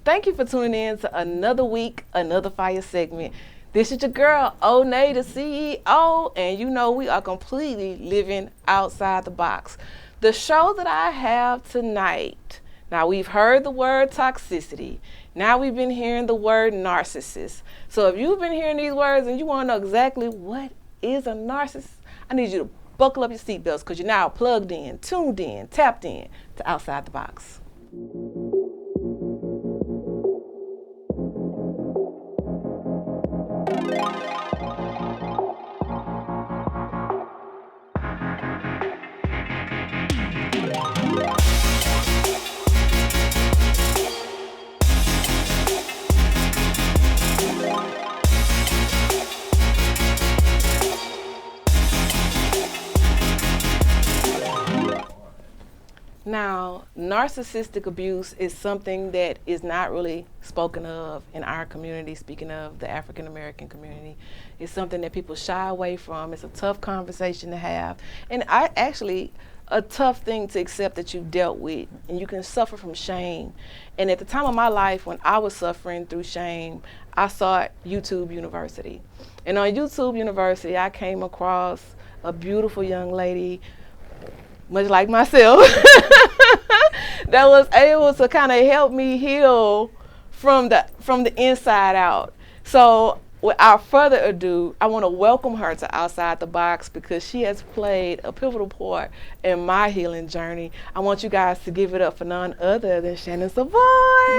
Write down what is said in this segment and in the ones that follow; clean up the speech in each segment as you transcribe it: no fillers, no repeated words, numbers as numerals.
Thank you for tuning in to another week, another fire segment. This is your girl, Onney, the CEO, and you know we are completely living outside the box. The show that I have tonight, now we've heard the word toxicity. Now we've been hearing the word narcissist. So if you've been hearing these words and you want to know exactly what is a narcissist, I need you to buckle up your seatbelts because you're now plugged in, tuned in, tapped in to Outside the Box. Now, narcissistic abuse is something that is not really spoken of in our community, speaking of the African American community. It's something that people shy away from. It's a tough conversation to have. And a tough thing to accept that you've dealt with, and you can suffer from shame. And at the time of my life, when I was suffering through shame, I sought YouTube University. And on YouTube University, I came across a beautiful young lady, much like myself, that was able to kind of help me heal from the inside out. So without further ado, I want to welcome her to Outside the Box because she has played a pivotal part in my healing journey. I want you guys to give it up for none other than Shannon Savoy.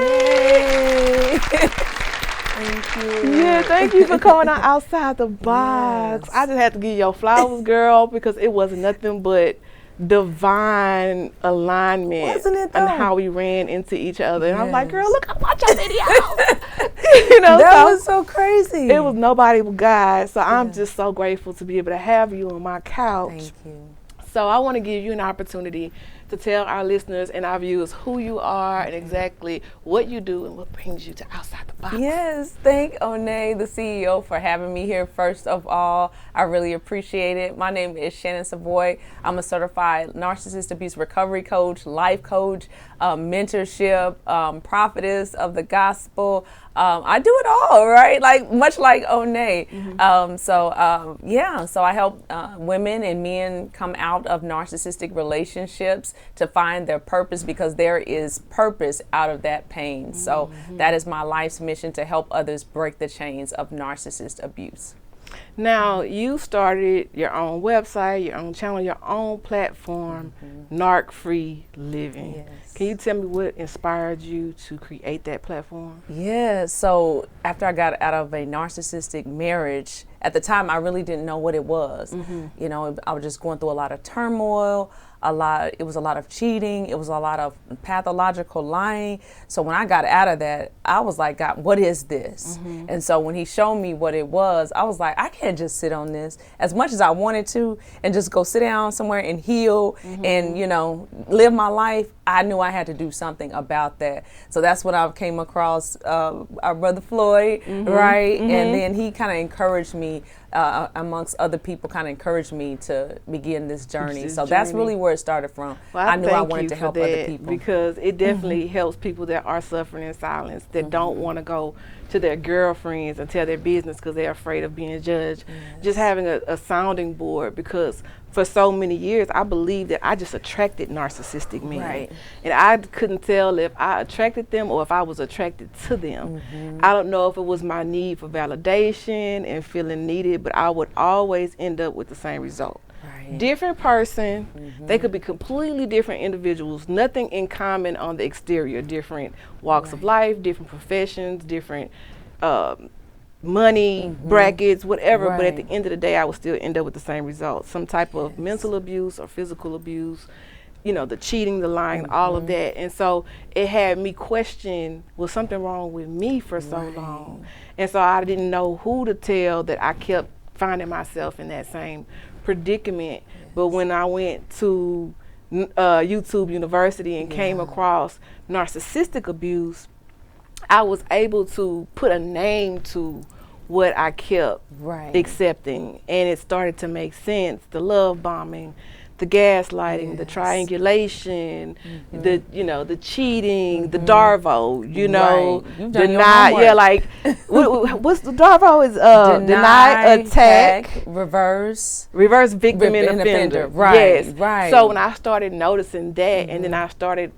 Yay! Thank you. Yeah, thank you for coming on Outside the Box. Yes. I just had to give you your flowers, girl, because it was nothing but divine alignment. Wasn't it though? And how we ran into each other. And I was like, girl, look, I watch your video. You know, that was so crazy. It was nobody but God. So I'm just so grateful to be able to have you on my couch. Thank you. So I want to give you an opportunity to tell our listeners and our viewers who you are and exactly what you do and what brings you to Outside the Box. Yes, thank Onney, the CEO, for having me here. First of all, I really appreciate it. My name is Shannon Savoy. I'm a certified narcissist abuse recovery coach, life coach, mentorship, prophetess of the gospel. I do it all, right? Like much like Onney. So I help women and men come out of narcissistic relationships to find their purpose, because there is purpose out of that pain. So that is my life's mission, to help others break the chains of narcissist abuse. Now, you started your own website, your own channel, your own platform, Narc Free Living. Yes. Can you tell me what inspired you to create that platform? Yeah, so after I got out of a narcissistic marriage, at the time I really didn't know what it was. You know, I was just going through a lot of turmoil. It was a lot of cheating. It was a lot of pathological lying. So when I got out of that, I was like, God, what is this? And so when he showed me what it was, I was like, I can't just sit on this as much as I wanted to and just go sit down somewhere and heal and, you know, live my life. I knew I had to do something about that. So that's when I came across our brother Floyd, right? And then he kind of encouraged me, amongst other people, kind of encouraged me to begin this journey. That's really where it started from. Well, I knew I wanted to help other people. Because it definitely helps people that are suffering in silence, that don't want to go to their girlfriends and tell their business because they're afraid of being judged. Just having a sounding board, because for so many years I believed that I just attracted narcissistic men. Right. And I couldn't tell if I attracted them or if I was attracted to them. I don't know if it was my need for validation and feeling needed, but I would always end up with the same result. Different person, they could be completely different individuals, nothing in common on the exterior, different walks of life, different professions, different money, brackets, whatever, but at the end of the day, I would still end up with the same result, some type of mental abuse or physical abuse, you know, the cheating, the lying, all of that. And so it had me question, was something wrong with me for so long? And so I didn't know who to tell that I kept finding myself in that same predicament. But when I went to YouTube University and came across narcissistic abuse, I was able to put a name to what I kept accepting, and it started to make sense. The love bombing, the gaslighting, the Yes. triangulation, the the cheating, the Darvo, Right. You've done your deny, homework. yeah, like what's the Darvo is deny, attack, reverse, reverse victim and offender. Right, Yes. right. So when I started noticing that, and then I started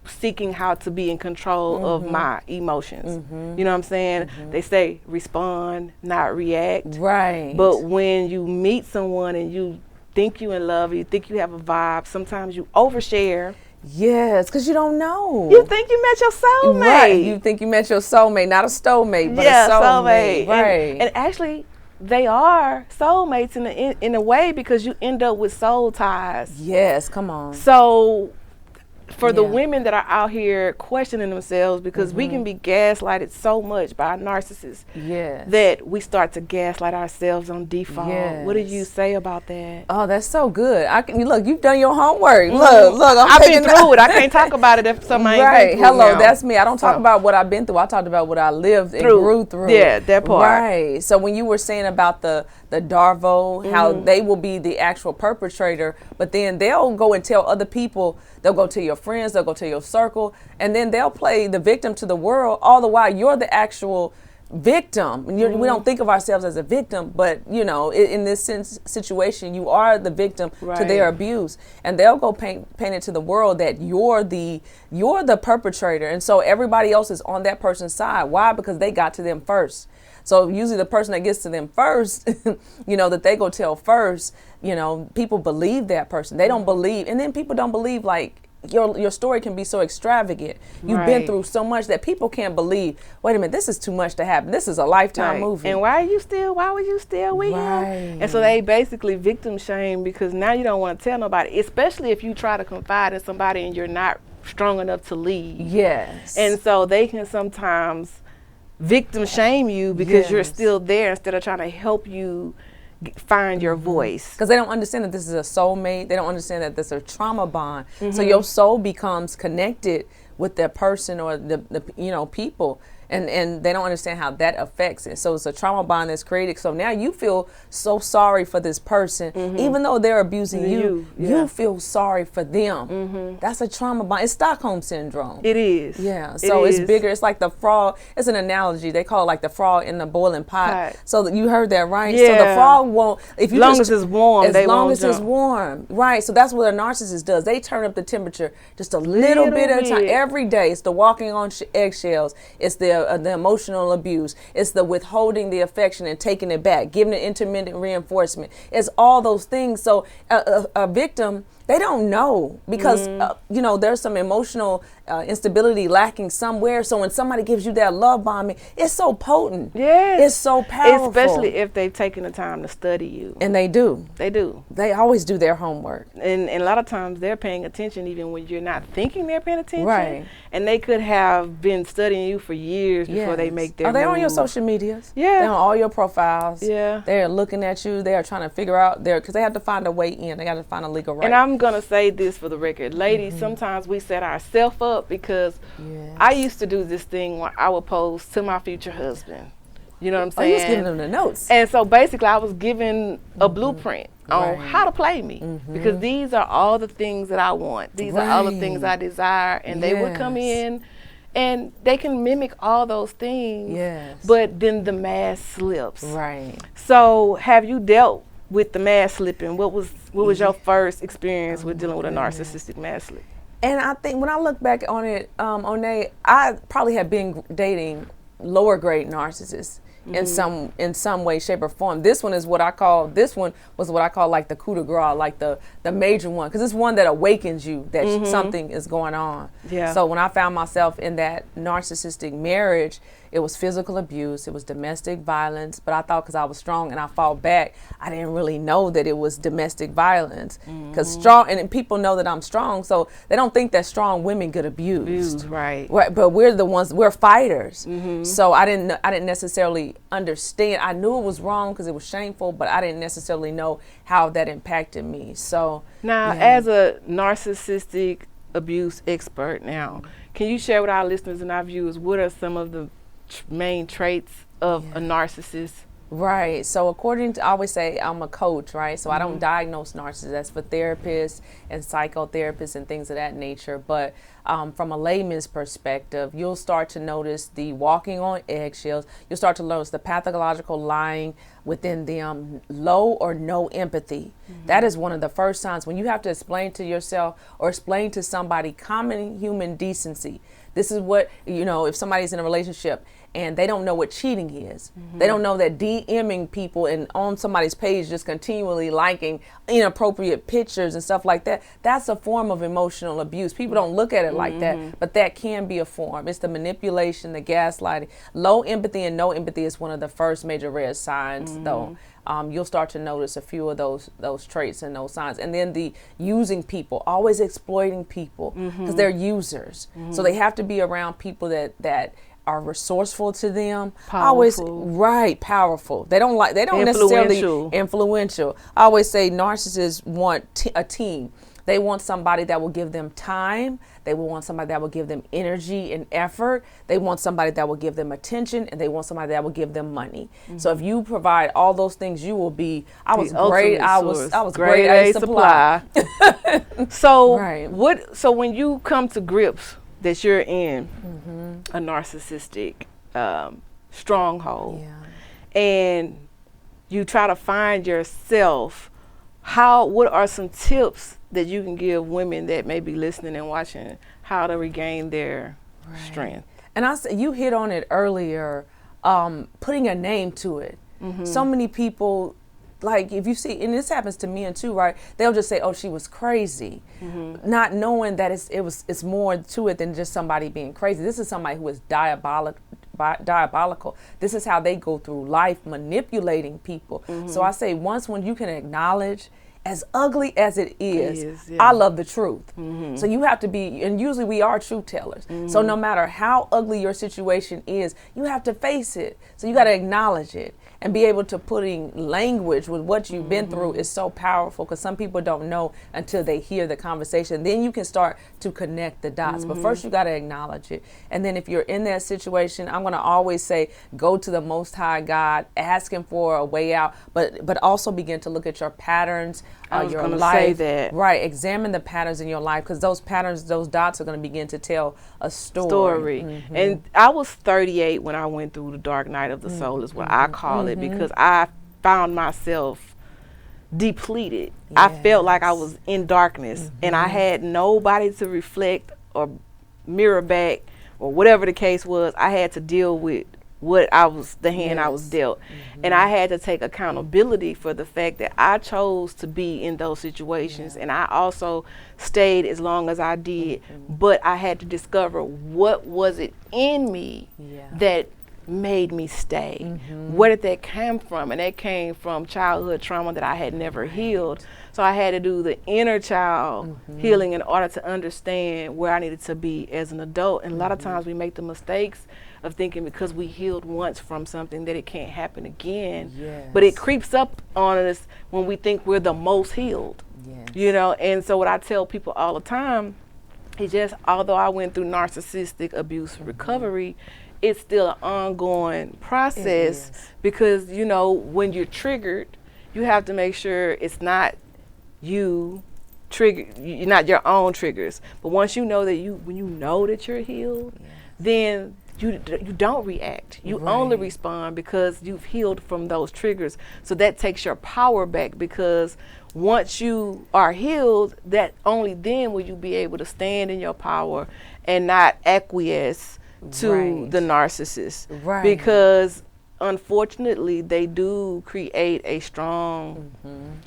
seeking how to be in control of my emotions. You know what I'm saying? They say respond, not react. Right. But when you meet someone and you think you in love, you think you have a vibe, sometimes you overshare. Yes, because you don't know. You think you met your soulmate. Right. You think you met your soulmate, not a soulmate, but a soulmate. Right. And actually, they are soulmates in a way, because you end up with soul ties. Yes, come on. So for the Yeah. women that are out here questioning themselves, because we can be gaslighted so much by narcissists Yes. that we start to gaslight ourselves on default. What do you Yes. say about that? Oh, that's so good. Look, you've done your homework. Look, I've been through it. I can't talk about it if somebody ain't Right. been through Hello, it now. that's me. I don't talk about what I've been through. I talked about what I lived and grew through. Yeah, that part. Right. So when you were saying about the Darvo, how they will be the actual perpetrator, but then they'll go and tell other people, they'll go to your friends, they'll go to your circle, and then they'll play the victim to the world, all the while you're the actual victim. We don't think of ourselves as a victim, but in this situation, you are the victim to their abuse, and they'll go paint it to the world that you're the perpetrator, and so everybody else is on that person's side. Why? Because they got to them first. So usually the person that gets to them first, that they go tell first, people believe that person. They don't believe, and then people don't believe, like, your story can be so extravagant. You've been through so much that people can't believe, wait a minute, this is too much to happen. This is a lifetime movie. And why were you still with him? And so they basically victim shame, because now you don't want to tell nobody, especially if you try to confide in somebody and you're not strong enough to leave. Yes. And so they can sometimes victim shame you because you're still there, instead of trying to help you find your voice. Because they don't understand that this is a soulmate. They don't understand that this is a trauma bond. So your soul becomes connected with that person or the people. And they don't understand how that affects it. So it's a trauma bond that's created. So now you feel so sorry for this person, even though they're abusing you. You feel sorry for them. That's a trauma bond. It's Stockholm syndrome. It is. Yeah. So it's bigger. It's like the frog. It's an analogy. They call it like the frog in the boiling pot. So you heard that, right? Yeah. So the frog won't. If you as long as it's warm, as long as it's warm, right? So that's what a narcissist does. They turn up the temperature just a little bit at a time every day. It's the walking on eggshells. It's the emotional abuse. It's the withholding the affection and taking it back, giving it intermittent reinforcement. It's all those things. So a victim, they don't know, because there's some emotional instability lacking somewhere. So when somebody gives you that love bombing, it's so potent. Yes. It's so powerful. Especially if they've taken the time to study you. And they do. They do. They always do their homework. And a lot of times they're paying attention even when you're not thinking they're paying attention. Right. And they could have been studying you for years before they make their Are they move. on your social medias? Yeah. They're on all your profiles. Yeah. They're looking at you. They are trying to figure out because they have to find a way in. They got to find a legal right. And I'm going to say this for the record. Ladies, sometimes we set ourselves up, because I used to do this thing where I would post to my future husband. You know what I'm saying? You was giving them the notes. And so basically I was given a blueprint on how to play me, because these are all the things that I want. These are all the things I desire. And they would come in and they can mimic all those things. Yes. But then the mask slips. Right. So have you dealt with the mask slipping? What was your first experience with dealing with a narcissistic mask slip? And I think when I look back on it, Onney, I probably have been dating lower grade narcissists in some way, shape, or form. This one was what I call like the coup de grace, like the major one, because it's one that awakens you that something is going on. Yeah. So when I found myself in that narcissistic marriage, it was physical abuse, it was domestic violence, but I thought because I was strong and I fought back, I didn't really know that it was domestic violence. Because strong, and people know that I'm strong, so they don't think that strong women get abused. Right. But we're fighters. So I didn't necessarily understand. I knew it was wrong because it was shameful, but I didn't necessarily know how that impacted me. So now, as a narcissistic abuse expert now, can you share with our listeners and our viewers what are some of the main traits of a narcissist Right. So according to, I always say I'm a coach, right? So I don't diagnose narcissists. That's for therapists and psychotherapists and things of that nature. But from a layman's perspective, you'll start to notice the walking on eggshells. You'll start to notice the pathological lying within them, low or no empathy. That is one of the first signs when you have to explain to yourself or explain to somebody common human decency. This is what, if somebody's in a relationship and they don't know what cheating is. They don't know that DMing people and on somebody's page just continually liking inappropriate pictures and stuff like that. That's a form of emotional abuse. People don't look at it like that, but that can be a form. It's the manipulation, the gaslighting. Low empathy and no empathy is one of the first major red signs, though. You'll start to notice a few of those traits and those signs. And then the using people, always exploiting people because they're users. So they have to be around people that are resourceful to them. Powerful. Powerful. They don't necessarily influential. I always say narcissists want a team. They want somebody that will give them time. They will want somebody that will give them energy and effort. They want somebody that will give them attention, and they want somebody that will give them money. So if you provide all those things, you will be. I was great Grade A supply. So So when you come to grips that you're in a narcissistic stronghold, and you try to find yourself, what are some tips that you can give women that may be listening and watching how to regain their strength? And you hit on it earlier, putting a name to it. So many people, like if you see, and this happens to men too, right? They'll just say, "Oh, she was crazy," not knowing that it's more to it than just somebody being crazy. This is somebody who is diabolical. This is how they go through life, manipulating people. So I say when you can acknowledge, as ugly as it is, I love the truth. So you have to be, and usually we are truth tellers. So no matter how ugly your situation is, you have to face it. So you got to acknowledge it. And be able to putting language with what you've been through is so powerful, because some people don't know until they hear the conversation. Then you can start to connect the dots. But first you got to acknowledge it. And then if you're in that situation, I'm going to always say, go to the Most High God, ask Him for a way out, but also begin to look at your patterns, your life. Say that. Right. Examine the patterns in your life, because those patterns, those dots are going to begin to tell a story. And I was 38 when I went through the dark night of the soul, is what I call it, because I found myself depleted. I felt like I was in darkness, and I had nobody to reflect or mirror back, or whatever the case was. I had to deal with what I was, the hand I was dealt. And I had to take accountability for the fact that I chose to be in those situations. And I also stayed as long as I did, but I had to discover what was it in me that made me stay. Where did that come from? And that came from childhood trauma that I had never healed. So I had to do the inner child healing in order to understand where I needed to be as an adult. And a lot of times we make the mistakes of thinking because we healed once from something that it can't happen again. But it creeps up on us when we think we're the most healed. And so what I tell people all the time is just, although I went through narcissistic abuse recovery, it's still an ongoing process, because when you're triggered, you have to make sure it's not you you're not your own triggers. But once you know that when you know that you're healed, then you don't react. You only respond because you've healed from those triggers. So that takes your power back, because once you are healed, that only then will you be able to stand in your power and not acquiesce to the narcissist. Because unfortunately they do create a strong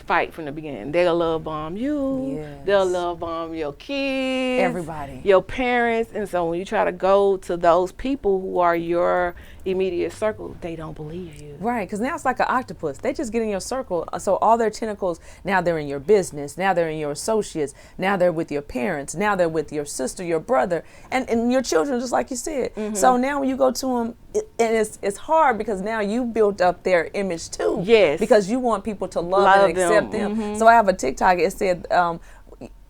fight from the beginning. They'll love bomb you, they'll love bomb your kids, everybody, your parents. And so when you try to go to those people who are your immediate circle, they don't believe you. Right, because now it's like an octopus. They just get in your circle. So all their tentacles, now they're in your business, now they're in your associates, now they're with your parents, now they're with your sister, your brother, and your children, just like you said. So now when you go to them, and it's hard, because now you built up their image too. Because you want people to love and accept them. So I have a TikTok, it said,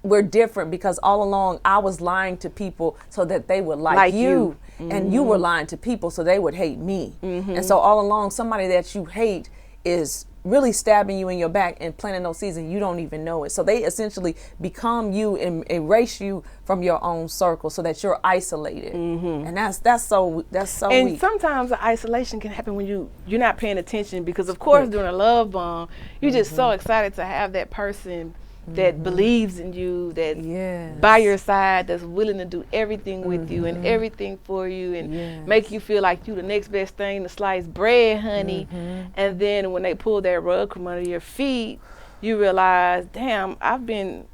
we're different because all along I was lying to people so that they would like you. And you were lying to people so they would hate me. And so all along, somebody that you hate is really stabbing you in your back and planting those seeds and you don't even know it. So they essentially become you and erase you from your own circle so that you're isolated. And that's so and weak. sometimes the isolation can happen when you're not paying attention, because of course during a love bomb you're just so excited to have that person that believes in you, that by your side, that's willing to do everything with you and everything for you and make you feel like you the next best thing to sliced bread, honey. And then when they pull that rug from under your feet, you realize, damn, I've been,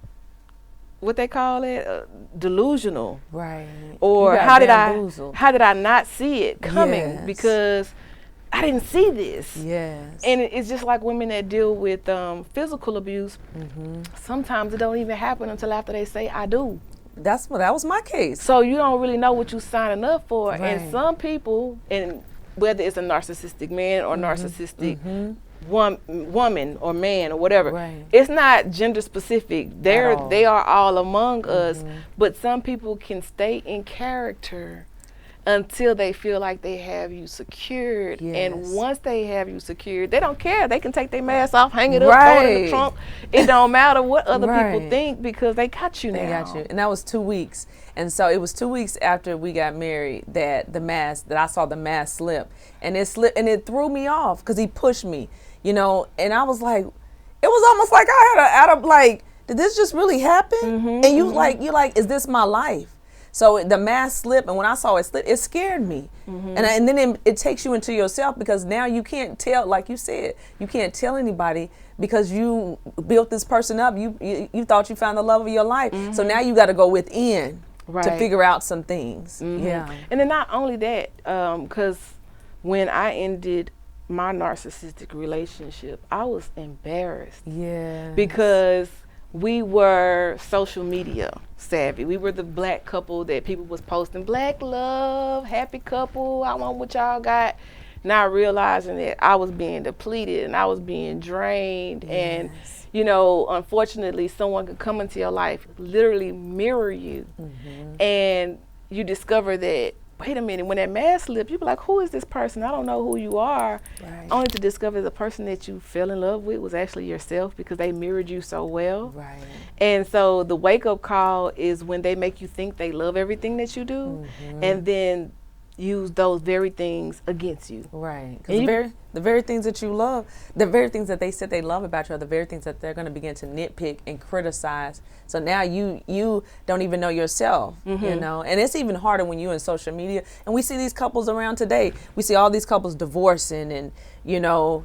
what they call it, delusional. Right. Or how did I not see it coming? Because I didn't see this. Yes. And it's just like women that deal with physical abuse. Sometimes it don't even happen until after they say, I do. That was my case. So you don't really know what you're signing up for. Right. And some people, and whether it's a narcissistic man or narcissistic woman or man or whatever, it's not gender specific. They are all among us. But some people can stay in character until they feel like they have you secured. And once they have you secured, they don't care. They can take their mask off, hang it up, throw it in the trunk. It don't matter what other people think, because they got you now. They got you. And that was 2 weeks. And so it was 2 weeks after we got married that I saw the mask slip. And it slipped, and it threw me off because he pushed me, you know, and I was like, it was almost like I had like, did this just really happen? And you're like, is this my life? So the mask slipped, and when I saw it slip, it scared me. And then it takes you into yourself, because now you can't tell, like you said, you can't tell anybody because you built this person up. You thought you found the love of your life. So now you got to go within to figure out some things. Yeah. And then not only that, because when I ended my narcissistic relationship, I was embarrassed. Yeah. Because we were social media savvy. We were the black couple that people was posting, black love, happy couple, I want what y'all got. Not realizing that I was being depleted and I was being drained. And, you know, unfortunately, someone could come into your life, literally mirror you. And you discover that, wait a minute, when that mask slipped, you be like, who is this person? I don't know who you are. Only to discover the person that you fell in love with was actually yourself, because they mirrored you so well. And so the wake-up call is when they make you think they love everything that you do, and then use those very things against you. Because the very things that you love, the very things that they said they love about you, are the very things that they're going to begin to nitpick and criticize. So now you don't even know yourself, you know. And it's even harder when you're in social media. And we see these couples around today. We see all these couples divorcing, and, you know,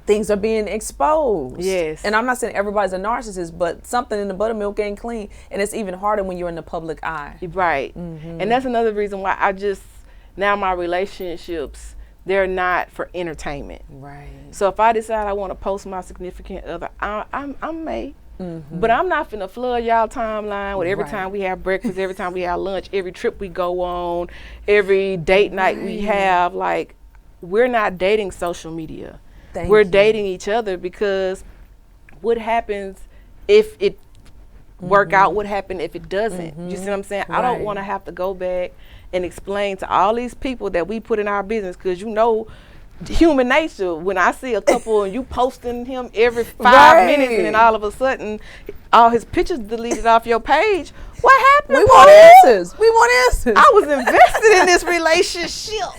things are being exposed. And I'm not saying everybody's a narcissist, but something in the buttermilk ain't clean. And it's even harder when you're in the public eye. And that's another reason why now my relationships, they're not for entertainment. So if I decide I want to post my significant other, I may. But I'm not finna flood y'all timeline with every time we have breakfast, every time we have lunch, every trip we go on, every date night we have. Like, we're not dating social media. We're dating each other, because what happens if it work out? What happens if it doesn't? You see what I'm saying? I don't want to have to go back and explain to all these people that we put in our business, because, you know, human nature, when I see a couple and you posting him every 5 minutes, and then all of a sudden all his pictures deleted off your page, what happened? We want answers. I was invested in this relationship.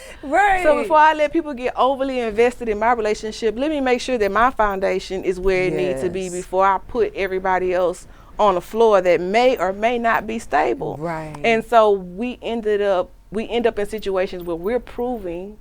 So before I let people get overly invested in my relationship, let me make sure that my foundation is where it needs to be before I put everybody else on the floor that may or may not be stable. And so we end up in situations where we're proving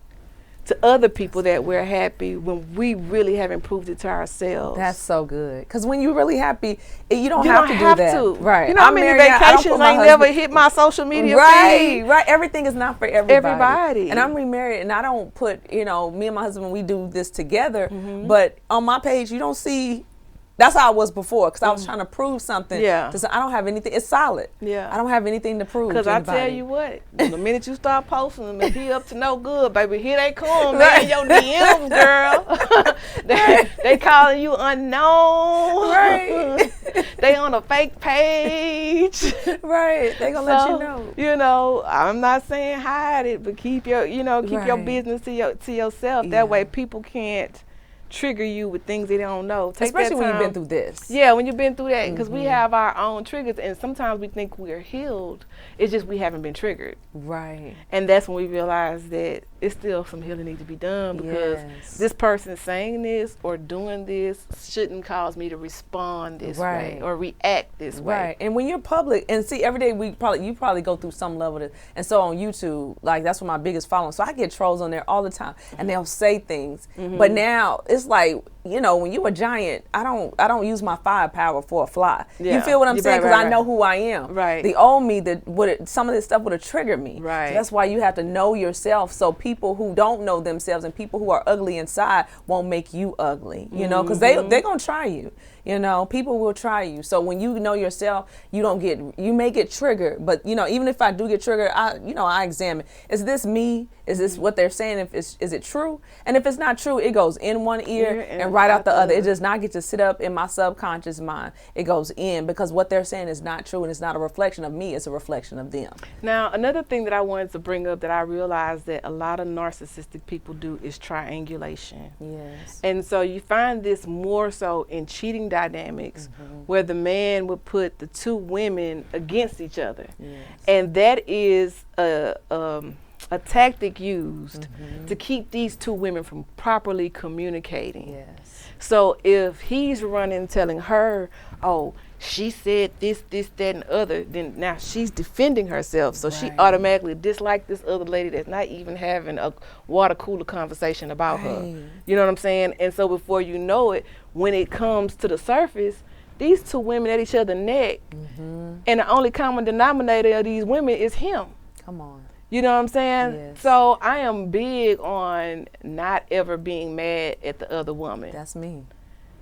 to other people that we're happy when we really haven't proved it to ourselves. That's so good. Because when you're really happy, you don't have to do that. You know how many vacations I ain't never hit my social media feed? Everything is not for everybody. And I'm remarried, and I don't put, you know, me and my husband, we do this together. But on my page, you don't see. That's how I was before, because I was trying to prove something. I don't have anything. It's solid. I don't have anything to prove. Because I tell you what, the minute you start posting them, if he up to no good, baby, here they come, man, your DMs, girl. they calling you unknown. They on a fake page. Right. They gonna let you know. You know, I'm not saying hide it, but keep your, keep your Right. business to yourself. Yeah. That way people can't trigger you with things they don't know. Take Especially that when you've time. been through this. Yeah, when you've been through that, because we have our own triggers, and sometimes we think we're healed. It's just we haven't been triggered. Right. And that's when we realize that it's still some healing needs to be done, because Yes. this person saying this or doing this shouldn't cause me to respond this way Right. or react this way. Right. And when you're public, and see, every day you probably go through some level of it. And so on YouTube, like, that's what my biggest following. So I get trolls on there all the time, and they'll say things. But now it's like, when you a giant, I don't use my firepower for a fly. Yeah. You feel what I'm You're saying? right, Because right, I know right. who I am. Right. The old me, some of this stuff would have triggered me. Right. So that's why you have to know yourself. So people who don't know themselves and people who are ugly inside won't make you ugly. Because they're gonna try you. People will try you. So when you know yourself, you may get triggered, but even if I do get triggered, I examine, is this me? Is this what they're saying? Is it true? And if it's not true, it goes in one ear and right out the other. It does not get to sit up in my subconscious mind. It goes in, because what they're saying is not true, and it's not a reflection of me, it's a reflection of them. Now, another thing that I wanted to bring up that I realized that a lot of narcissistic people do is triangulation. Yes. And so you find this more so in cheating dynamics, where the man would put the two women against each other. Yes. And that is a tactic used to keep these two women from properly communicating. Yes. So if he's running telling her, oh, she said this, that, and other, then now she's defending herself. So she Right. automatically dislikes this other lady that's not even having a water cooler conversation about her. Right. You know what I'm saying? And so before you know it, when it comes to the surface, these two women at each other's neck, and the only common denominator of these women is him. Come on. You know what I'm saying? Yes. So I am big on not ever being mad at the other woman. That's me.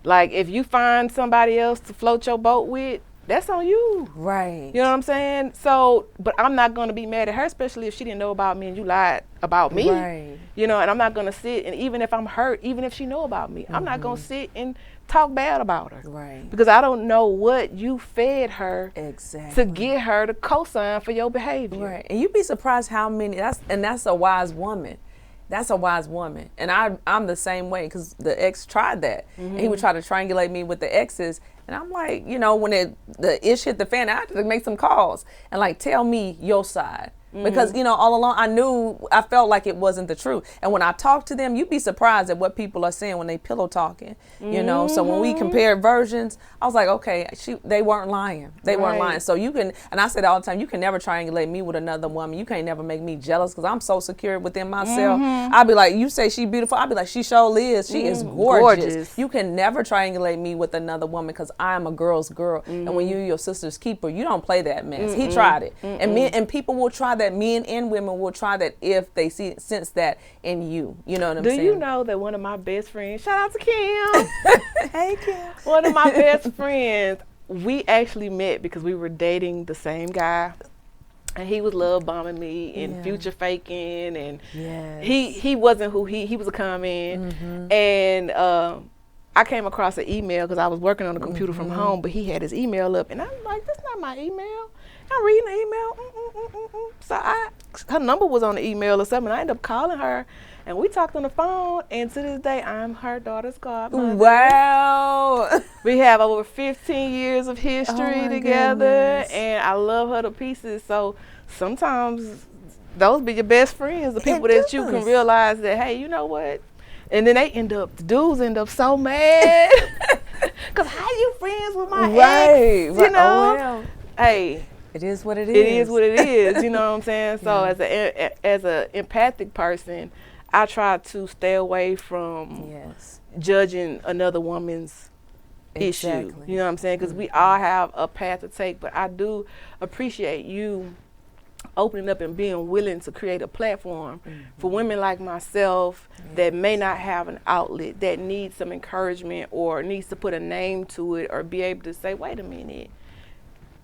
Like, if you find somebody else to float your boat with, that's on you. Right. You know what I'm saying? So, but I'm not going to be mad at her, especially if she didn't know about me and you lied about me. Right. And I'm not going to sit, and even if I'm hurt, even if she know about me, I'm not going to sit and talk bad about her. Right. Because I don't know what you fed her Exactly. to get her to co-sign for your behavior. Right. And you'd be surprised how many, that's a wise woman. That's a wise woman. And I'm the same way, because the ex tried that. And he would try to triangulate me with the exes. And I'm like, when the ish hit the fan, I had to make some calls and like, tell me your side. Because, all along I felt like it wasn't the truth. And when I talk to them, you'd be surprised at what people are saying when they pillow talking, So when we compared versions, I was like, okay, they weren't lying. They weren't lying. So you can, and I said all the time, you can never triangulate me with another woman. You can't never make me jealous, because I'm so secure within myself. I'll be like, you say she beautiful. I'll be like, she sure is. She is gorgeous. You can never triangulate me with another woman, because I am a girl's girl. And when you're your sister's keeper, you don't play that mess. He tried it. And people will try that. Men and women will try that if they sense that in you. You know what I'm saying? Do you know that one of my best friends, shout out to Kim. Hey, Kim. One of my best friends, we actually met because we were dating the same guy. And he was love bombing me and future faking. And he wasn't who he was a con man. And I came across an email because I was working on the computer from home, but he had his email up. And I'm like, that's not my email. I'm reading the email. So her number was on the email or something. I ended up calling her, and we talked on the phone. And to this day, I'm her daughter's godmother. Wow. We have over 15 years of history together, goodness. and I love her to pieces. So sometimes those be your best friends, the people that you can realize that, hey, you know what? And then the dudes end up so mad. Because how you friends with my ex? You know? Oh, well. Hey. It is what it is. It is what it is, you know what I'm saying? So as a empathic person, I try to stay away from judging another woman's issue. You know what I'm saying? Because we all have a path to take, but I do appreciate you opening up and being willing to create a platform for women like myself that may not have an outlet, that needs some encouragement or needs to put a name to it, or be able to say, wait a minute,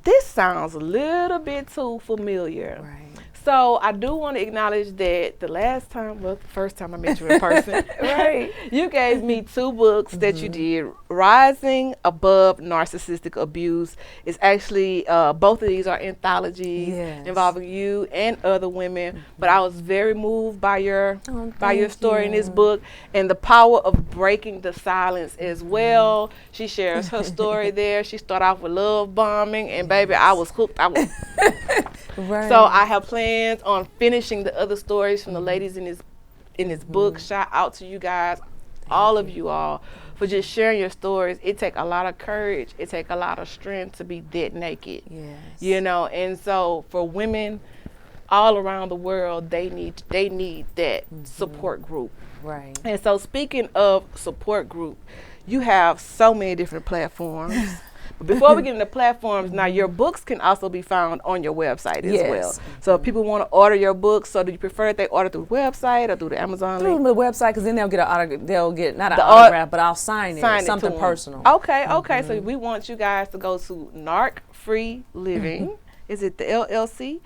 this sounds a little bit too familiar. So I do want to acknowledge that the first time I met you in person, Right. you gave me 2 books that you did. Rising Above Narcissistic Abuse is actually, both of these are anthologies involving you and other women. But I was very moved by your story in this book, and the power of breaking the silence as well. She shares her story there. She started off with love bombing, and baby, I was hooked. Right. So I have plans on finishing the other stories from the ladies in this book. Shout out to you guys, all of you all, for just sharing your stories. It take a lot of courage. It take a lot of strength to be dead naked. Yes. You know, and so for women all around the world, they need that support group. Right. And so speaking of support group, you have so many different platforms. But before we get into platforms, now your books can also be found on your website as well. So if people want to order your books, so do you prefer that they order through the website or through the Amazon link? Through the website, because then they'll get not an autograph, but I'll sign it something personal. Okay, okay. So we want you guys to go to Narc Free Living. Is it the LLC?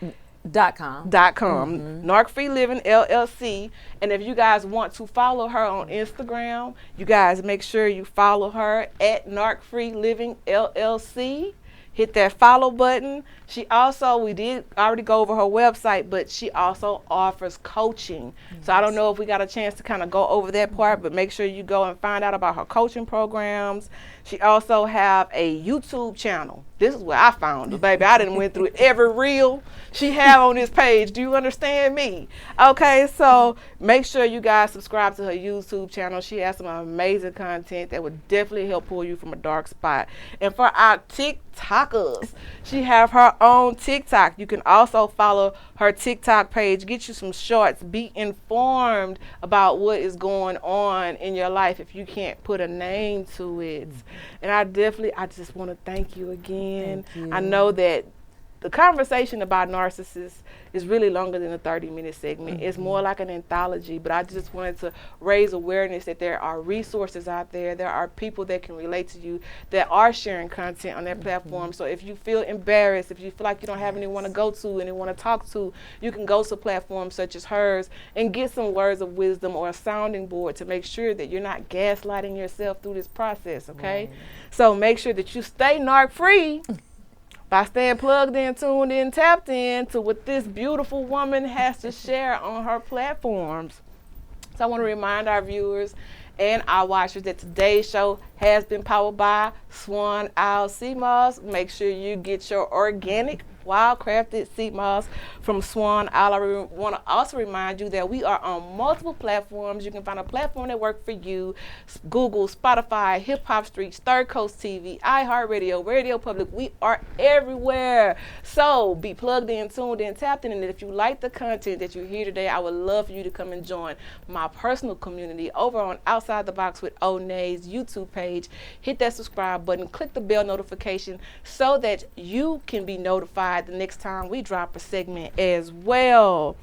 .com. Narc Free Living LLC. And if you guys want to follow her on Instagram, you guys make sure you follow her at Narc Free Living LLC. Hit that follow button. She also, we did already go over her website, but she also offers coaching. So I don't know if we got a chance to kind of go over that part, but make sure you go and find out about her coaching programs. She also have a YouTube channel. This is where I found her, baby. I done went through every reel she have on this page. Do you understand me? Okay, so make sure you guys subscribe to her YouTube channel. She has some amazing content that would definitely help pull you from a dark spot. And for our TikTokers, she have her own TikTok. You can also follow her TikTok page. Get you some shorts. Be informed about what is going on in your life if you can't put a name to it. And I just want to thank you again. Thank you. I know that the conversation about narcissists is really longer than a 30-minute segment. It's more like an anthology, but I just wanted to raise awareness that there are resources out there. There are people that can relate to you that are sharing content on their platform. So if you feel embarrassed, if you feel like you don't have anyone to go to, anyone to talk to, you can go to platforms such as hers and get some words of wisdom or a sounding board to make sure that you're not gaslighting yourself through this process, okay? So make sure that you stay narc free by staying plugged in, tuned in, tapped in to what this beautiful woman has to share on her platforms. So I want to remind our viewers and our watchers that today's show has been powered by Swan Owl Sea Moss. Make sure you get your organic, wild-crafted sea moss from Swan Owl. I want to also remind you that we are on multiple platforms. You can find a platform that works for you. Google, Spotify, Hip Hop Street, Third Coast TV, iHeartRadio, Radio Public. We are everywhere. So be plugged in, tuned in, tapped in. And if you like the content that you hear today, I would love for you to come and join my personal community over on Oustide the Box with Onney's YouTube page. Hit that subscribe button, click the bell notification so that you can be notified the next time we drop a segment as well.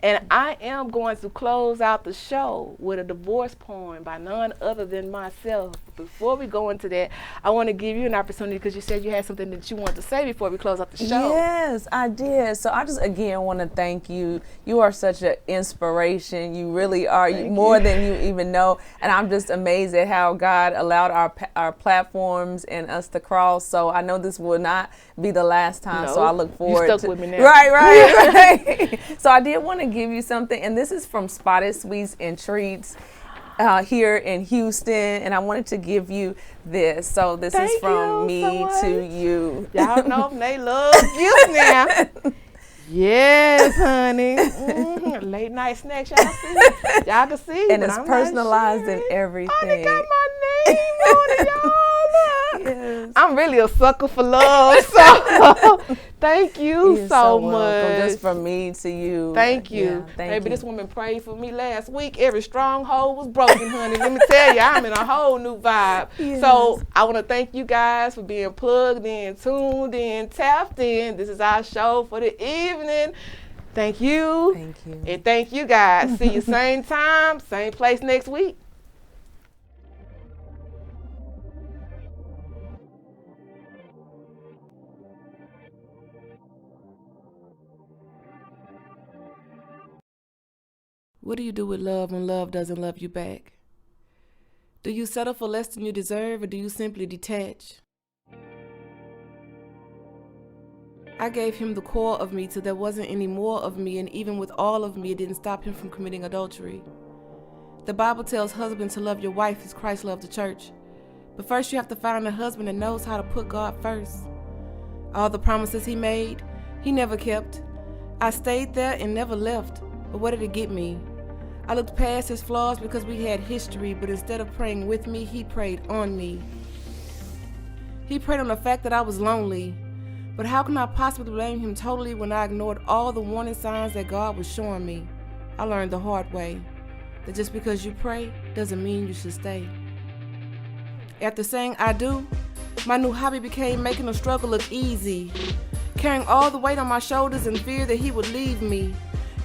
And I am going to close out the show with a divorce poem by none other than myself. Before we go into that, I want to give you an opportunity because you said you had something that you wanted to say before we close out the show. Yes, I did. So I just again want to thank you. You are such an inspiration. You really are, more than you even know. And I'm just amazed at how God allowed our platforms and us to cross. So I know this will not be the last time. So I look forward you stuck with me now. Right. So I did want to give you something, and this is from Spotted Sweets and Treats here in Houston, and I wanted to give you this. So this is from me to you. Y'all know they love gifts now. Yes, honey. Late night snacks, y'all see. Y'all can see. And it's personalized and everything. Oh, they got my name on it, y'all. Yes. I'm really a sucker for love, so thank you You're so welcome. much. Just from me to you. Thank you. Yeah, thank you. This woman prayed for me last week. Every stronghold was broken, honey. Let me tell you, I'm in a whole new vibe. Yes. So I want to thank you guys for being plugged in, tuned in, tapped in. This is our show for the evening. Thank you. Thank you. And thank you guys. See you same time, same place next week. What do you do with love when love doesn't love you back? Do you settle for less than you deserve, or do you simply detach? I gave him the core of me till there wasn't any more of me, and even with all of me, it didn't stop him from committing adultery. The Bible tells husbands to love your wife as Christ loved the church. But first you have to find a husband that knows how to put God first. All the promises he made, he never kept. I stayed there and never left, but what did it get me? I looked past his flaws because we had history, but instead of praying with me, he prayed on me. He prayed on the fact that I was lonely. But how can I possibly blame him totally when I ignored all the warning signs that God was showing me? I learned the hard way that just because you pray doesn't mean you should stay. After saying I do, my new hobby became making the struggle look easy, carrying all the weight on my shoulders in fear that he would leave me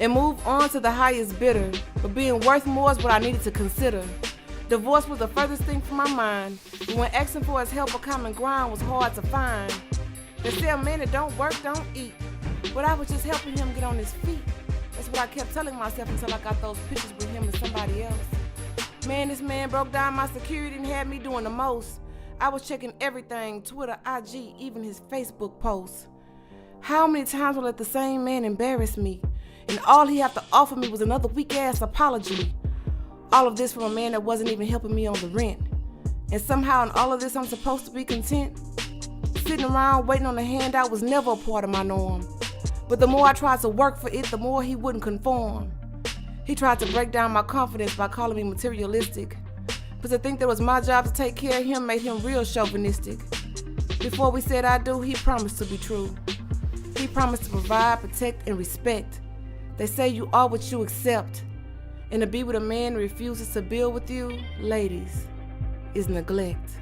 and move on to the highest bidder. But being worth more is what I needed to consider. Divorce was the furthest thing from my mind, but when asking for his help or common ground was hard to find. They say a man that don't work, don't eat. But I was just helping him get on his feet. That's what I kept telling myself until I got those pictures with him and somebody else. Man, this man broke down my security and had me doing the most. I was checking everything, Twitter, IG, even his Facebook posts. How many times will I let the same man embarrass me? And all he had to offer me was another weak-ass apology. All of this from a man that wasn't even helping me on the rent. And somehow in all of this I'm supposed to be content? Sitting around waiting on a handout was never a part of my norm. But the more I tried to work for it, the more he wouldn't conform. He tried to break down my confidence by calling me materialistic. But to think that it was my job to take care of him made him real chauvinistic. Before we said I do, he promised to be true. He promised to provide, protect, and respect. They say you are what you accept. And to be with a man who refuses to build with you, ladies, is neglect.